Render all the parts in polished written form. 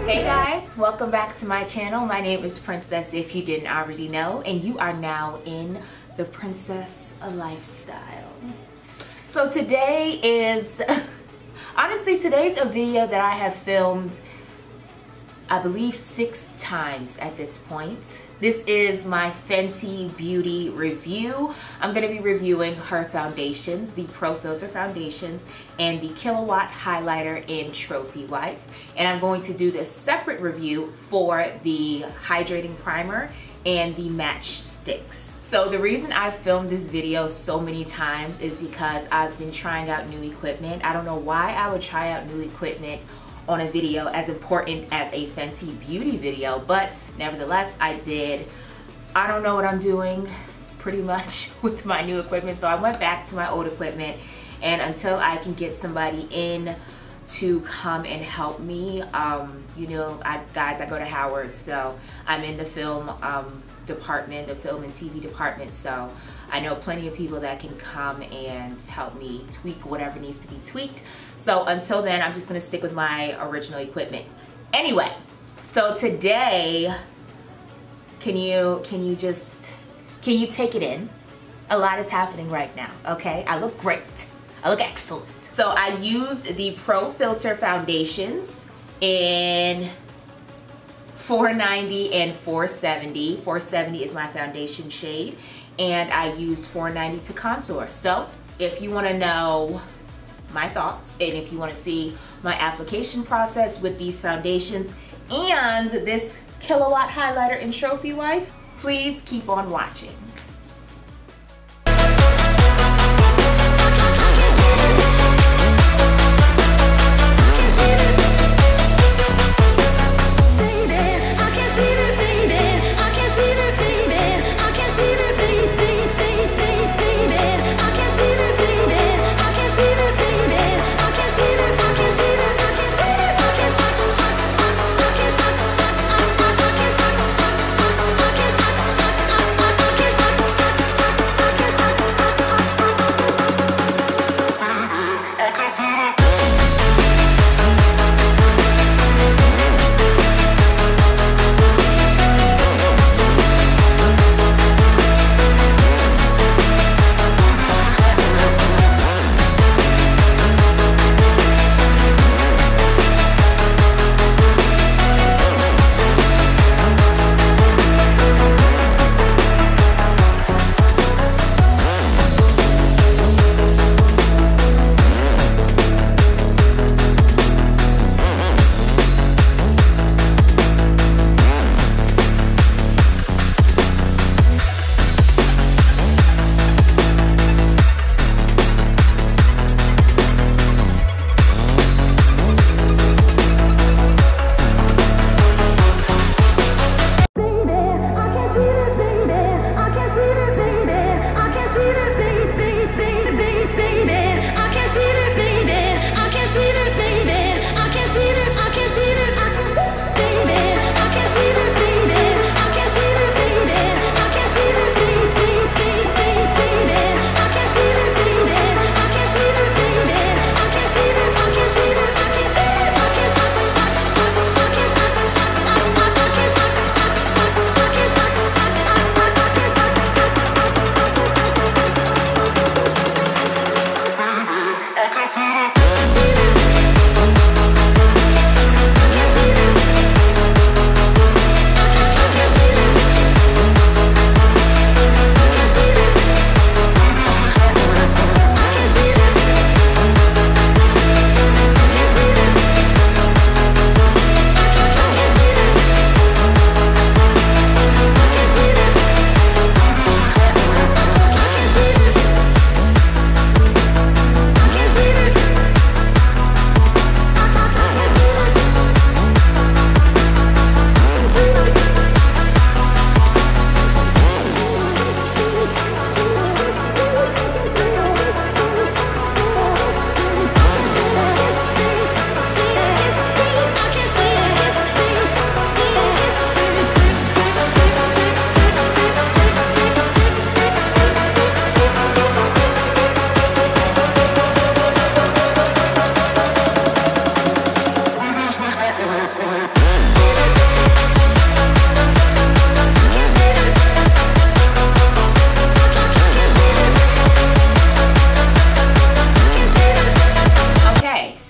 Hey guys, welcome back to my channel. My name is Princess, if you didn't already know, and you are now in the Princess Lifestyle. So today is, honestly, today's a video that I have filmed, I believe 6 times at this point. This is my Fenty beauty review. I'm gonna be reviewing her foundations, the Pro Filter foundations and the Killawatt highlighter in Trophy Wife. And I'm going to do this separate review for the hydrating primer and the match sticks. So the reason I filmed this video so many times is because I've been trying out new equipment. I don't know why I would try out new equipment on a video as important as a Fenty beauty video, but nevertheless I did. I don't know what I'm doing pretty much with my new equipment, so I went back to my old equipment, and until I can get somebody in to come and help me, you know, guys, I go to Howard, so I'm in the film department, the film and TV department, so I know plenty of people that can come and help me tweak whatever needs to be tweaked. So until then, I'm just gonna stick with my original equipment. Anyway, so today, can you take it in? A lot is happening right now, okay? I look great, I look excellent. So I used the Pro Filter foundations in 490 and 470. 470 is my foundation shade, and I used 490 to contour. So if you wanna know my thoughts, and if you want to see my application process with these foundations and this Killawatt highlighter in Trophy Wife, please keep on watching.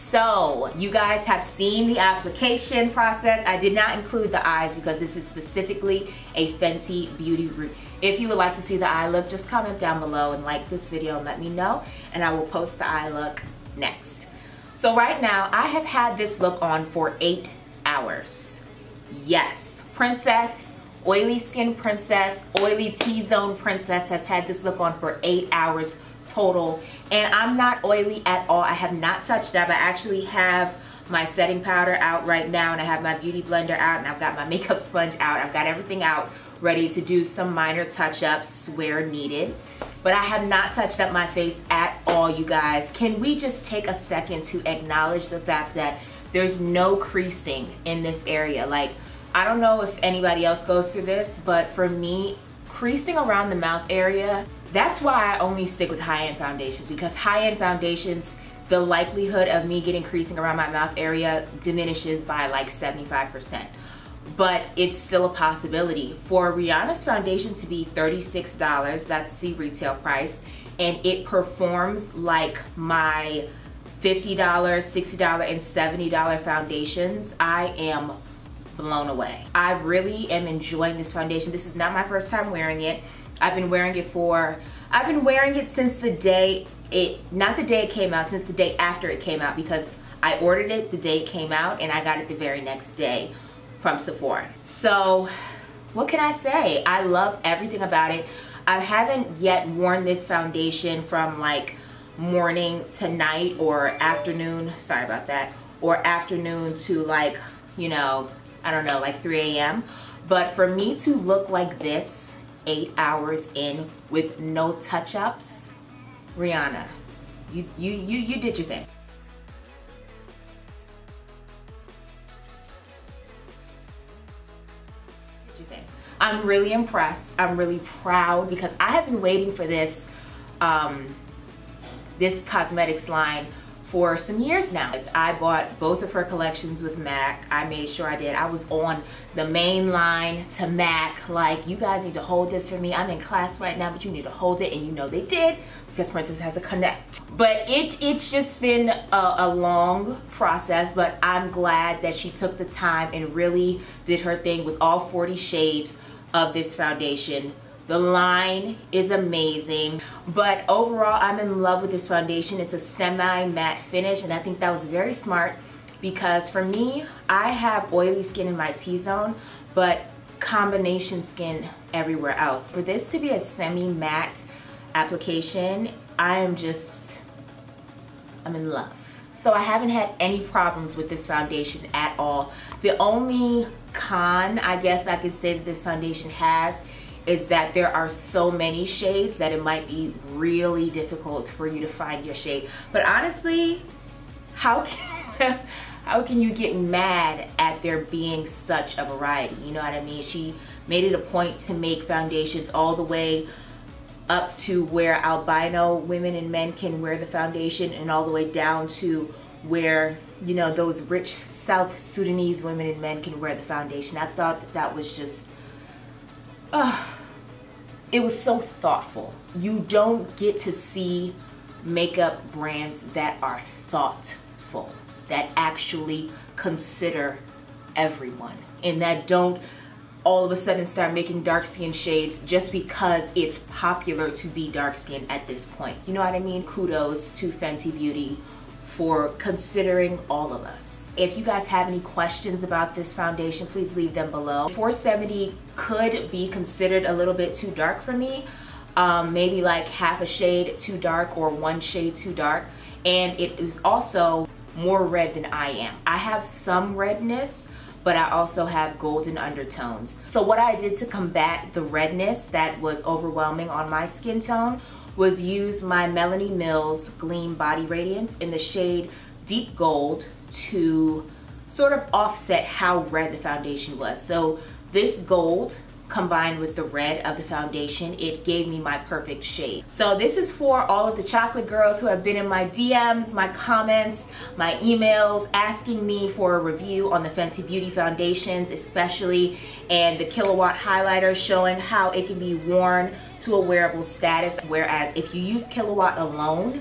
So you guys have seen the application process. I did not include the eyes because this is specifically a Fenty beauty review. If you would like to see the eye look, just comment down below and like this video and let me know, and I will post the eye look next. So right now I have had this look on for 8 hours. Yes, princess, oily skin princess, oily T-zone princess has had this look on for 8 hours total, and I'm not oily at all. I have not touched up. I actually have my setting powder out right now, and I have my beauty blender out, and I've got my makeup sponge out. I've got everything out ready to do some minor touch-ups where needed, but I have not touched up my face at all, you guys. Can we just take a second to acknowledge the fact that there's no creasing in this area? Like, I don't know if anybody else goes through this, but for me, creasing around the mouth area, that's why I only stick with high-end foundations, because high-end foundations, the likelihood of me getting creasing around my mouth area diminishes by like 75%. But it's still a possibility. For Rihanna's foundation to be $36, that's the retail price, and it performs like my $50, $60, and $70 foundations, I am blown away. I really am enjoying this foundation. This is not my first time wearing it. I've been wearing it since the day not the day it came out, since the day after it came out, because I ordered it the day it came out and I got it the very next day from Sephora. So what can I say? I love everything about it. I haven't yet worn this foundation from like morning to night or afternoon, sorry about that, or afternoon to like, you know, I don't know, like 3 a.m. But for me to look like this 8 hours in with no touch-ups, Rihanna, you did your thing. I'm really impressed. I'm really proud because I have been waiting for this this cosmetics line for some years now. I bought both of her collections with MAC. I made sure I did. I was on the main line to MAC, like, you guys need to hold this for me. I'm in class right now, but you need to hold it, and you know they did because Princess has a connect. But it's just been a long process, but I'm glad that she took the time and really did her thing with all 40 shades of this foundation. The line is amazing, but overall I'm in love with this foundation. It's a semi-matte finish, and I think that was very smart because for me, I have oily skin in my T-zone, but combination skin everywhere else. For this to be a semi-matte application, I'm in love. So I haven't had any problems with this foundation at all. The only con, I guess I could say, that this foundation has is that there are so many shades that it might be really difficult for you to find your shade. But honestly, how can you get mad at there being such a variety? You know what I mean? She made it a point to make foundations all the way up to where albino women and men can wear the foundation, and all the way down to where, you know, those rich South Sudanese women and men can wear the foundation. I thought that that was just, it was so thoughtful. You don't get to see makeup brands that are thoughtful, that actually consider everyone, and that don't all of a sudden start making dark skin shades just because it's popular to be dark skinned at this point. You know what I mean? Kudos to Fenty Beauty for considering all of us. If you guys have any questions about this foundation, please leave them below. 470 could be considered a little bit too dark for me. Maybe like half a shade too dark or 1 shade too dark. And it is also more red than I am. I have some redness, but I also have golden undertones. So what I did to combat the redness that was overwhelming on my skin tone was use my Melanie Mills Gleam Body Radiance in the shade Deep Gold to sort of offset how red the foundation was. So this gold combined with the red of the foundation, it gave me my perfect shade. So this is for all of the chocolate girls who have been in my DMs, my comments, my emails, asking me for a review on the Fenty Beauty foundations especially, and the Kilowatt highlighter showing how it can be worn to a wearable status. Whereas if you use Kilowatt alone,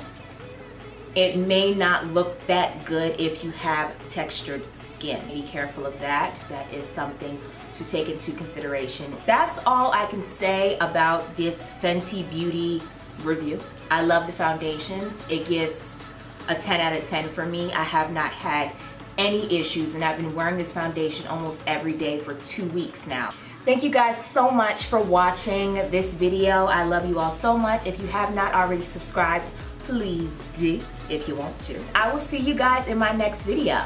it may not look that good if you have textured skin. Be careful of that. That is something to take into consideration. That's all I can say about this Fenty Beauty review. I love the foundations. It gets a 10 out of 10 for me. I have not had any issues, and I've been wearing this foundation almost every day for 2 weeks now. Thank you guys so much for watching this video. I love you all so much. If you have not already subscribed, please do if you want to. I will see you guys in my next video.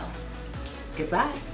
Goodbye.